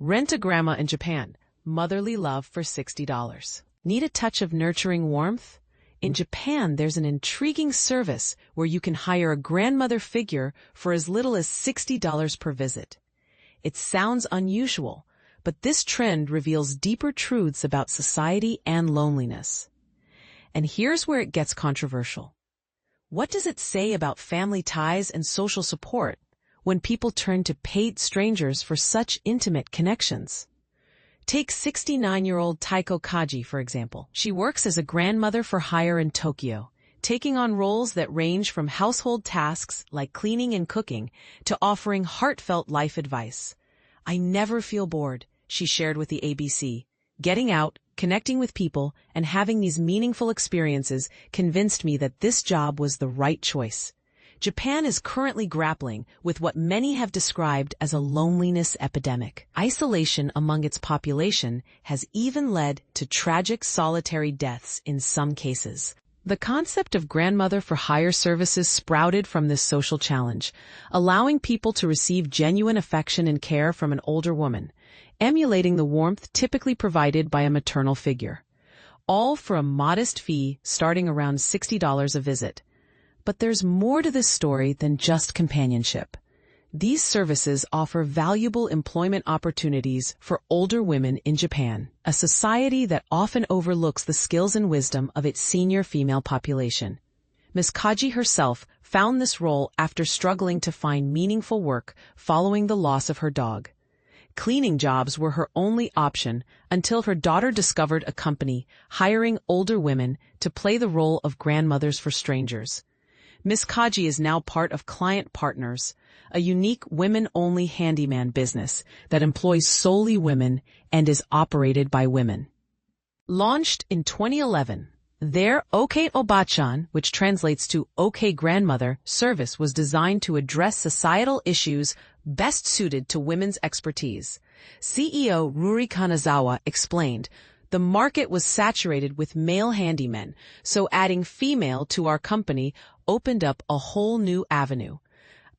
Rent a grandma in Japan. Motherly love for $60. Need a touch of nurturing warmth? In Japan, there's an intriguing service where you can hire a grandmother figure for as little as $60 per visit. It sounds unusual, but this trend reveals deeper truths about society and loneliness. And here's where it gets controversial. What does it say about family ties and social support when people turn to paid strangers for such intimate connections? Take 69-year-old Taiko Kaji, for example. She works as a grandmother for hire in Tokyo, taking on roles that range from household tasks like cleaning and cooking to offering heartfelt life advice. "I never feel bored," she shared with the ABC. "Getting out, connecting with people, and having these meaningful experiences convinced me that this job was the right choice." Japan is currently grappling with what many have described as a loneliness epidemic. Isolation among its population has even led to tragic solitary deaths in some cases. The concept of grandmother for hire services sprouted from this social challenge, allowing people to receive genuine affection and care from an older woman, emulating the warmth typically provided by a maternal figure. All for a modest fee starting around $60 a visit. But there's more to this story than just companionship. These services offer valuable employment opportunities for older women in Japan, a society that often overlooks the skills and wisdom of its senior female population. Ms. Kaji herself found this role after struggling to find meaningful work following the loss of her dog. Cleaning jobs were her only option until her daughter discovered a company hiring older women to play the role of grandmothers for strangers. Ms. Kaji is now part of Client Partners, a unique women-only handyman business that employs solely women and is operated by women. Launched in 2011, their OK Obachan, which translates to OK Grandmother, service was designed to address societal issues best suited to women's expertise. CEO Ruri Kanazawa explained, "The market was saturated with male handymen, so adding female to our company opened up a whole new avenue.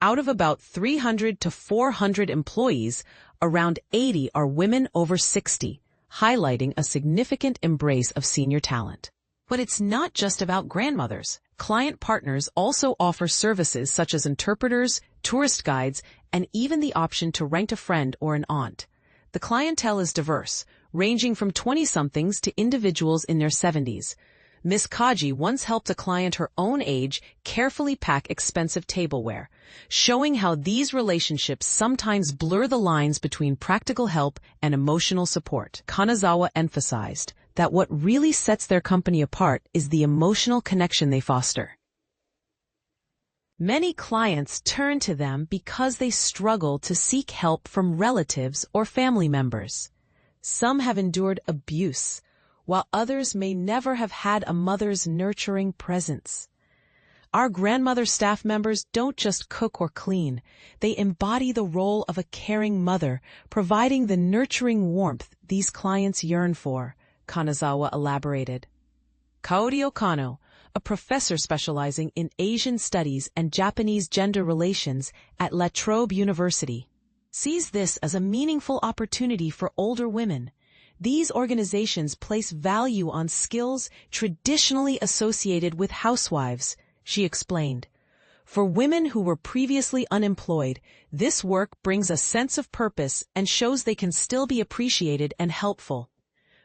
Out of about 300 to 400 employees, around 80 are women over 60, highlighting a significant embrace of senior talent." But it's not just about grandmothers. Client Partners also offer services such as interpreters, tourist guides, and even the option to rent a friend or an aunt. The clientele is diverse, ranging from 20-somethings to individuals in their 70s. Ms. Kaji once helped a client her own age carefully pack expensive tableware, showing how these relationships sometimes blur the lines between practical help and emotional support. Kanazawa emphasized that what really sets their company apart is the emotional connection they foster. Many clients turn to them because they struggle to seek help from relatives or family members. Some have endured abuse, while others may never have had a mother's nurturing presence. Our grandmother staff members don't just cook or clean. They embody the role of a caring mother, providing the nurturing warmth these clients yearn for, Kanazawa elaborated. Kaori Okano, a professor specializing in Asian studies and Japanese gender relations at La Trobe University, sees this as a meaningful opportunity for older women. These organizations place value on skills traditionally associated with housewives, she explained. For women who were previously unemployed, this work brings a sense of purpose and shows they can still be appreciated and helpful.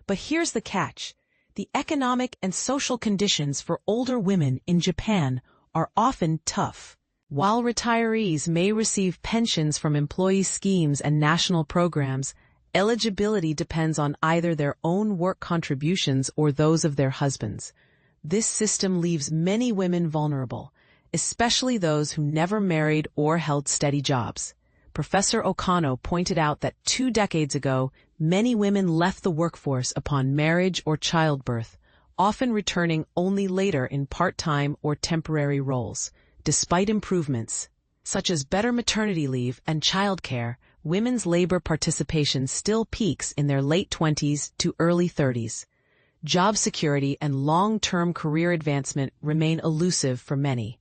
But here's the catch. The economic and social conditions for older women in Japan are often tough. While retirees may receive pensions from employee schemes and national programs, eligibility depends on either their own work contributions or those of their husbands. This system leaves many women vulnerable, especially those who never married or held steady jobs. Professor Okano pointed out that 2 decades ago, many women left the workforce upon marriage or childbirth, often returning only later in part-time or temporary roles. Despite improvements, such as better maternity leave and childcare, women's labor participation still peaks in their late 20s to early 30s. Job security and long-term career advancement remain elusive for many.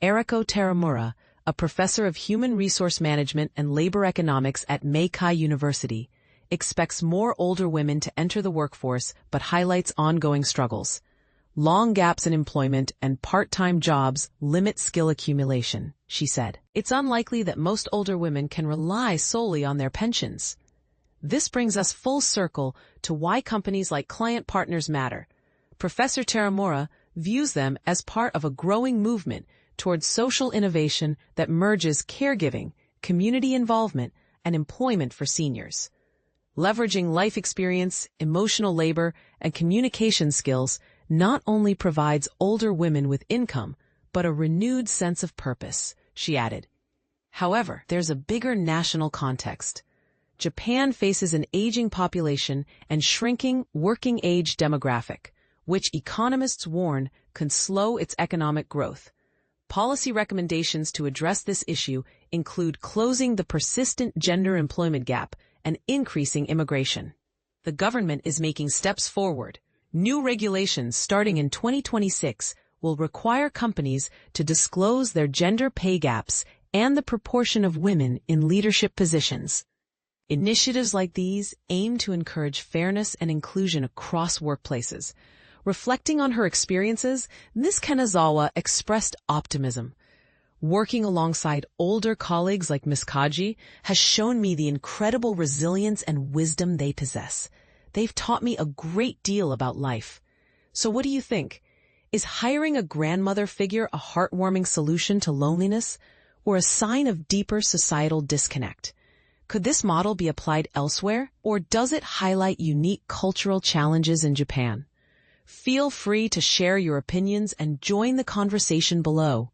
Eriko Teramura, a professor of human resource management and labor economics at Meikai University, expects more older women to enter the workforce but highlights ongoing struggles. Long gaps in employment and part-time jobs limit skill accumulation, she said. It's unlikely that most older women can rely solely on their pensions. This brings us full circle to why companies like Client Partners matter. Professor Taramura views them as part of a growing movement towards social innovation that merges caregiving, community involvement, and employment for seniors. Leveraging life experience, emotional labor, and communication skills not only provides older women with income, but a renewed sense of purpose, she added. However, there's a bigger national context. Japan faces an aging population and shrinking working-age demographic, which economists warn can slow its economic growth. Policy recommendations to address this issue include closing the persistent gender employment gap and increasing immigration. The government is making steps forward. New regulations starting in 2026 will require companies to disclose their gender pay gaps and the proportion of women in leadership positions. Initiatives like these aim to encourage fairness and inclusion across workplaces. Reflecting on her experiences, Ms. Kanazawa expressed optimism. Working alongside older colleagues like Ms. Kaji has shown me the incredible resilience and wisdom they possess. They've taught me a great deal about life. So what do you think? Is hiring a grandmother figure a heartwarming solution to loneliness or a sign of deeper societal disconnect? Could this model be applied elsewhere, or does it highlight unique cultural challenges in Japan? Feel free to share your opinions and join the conversation below.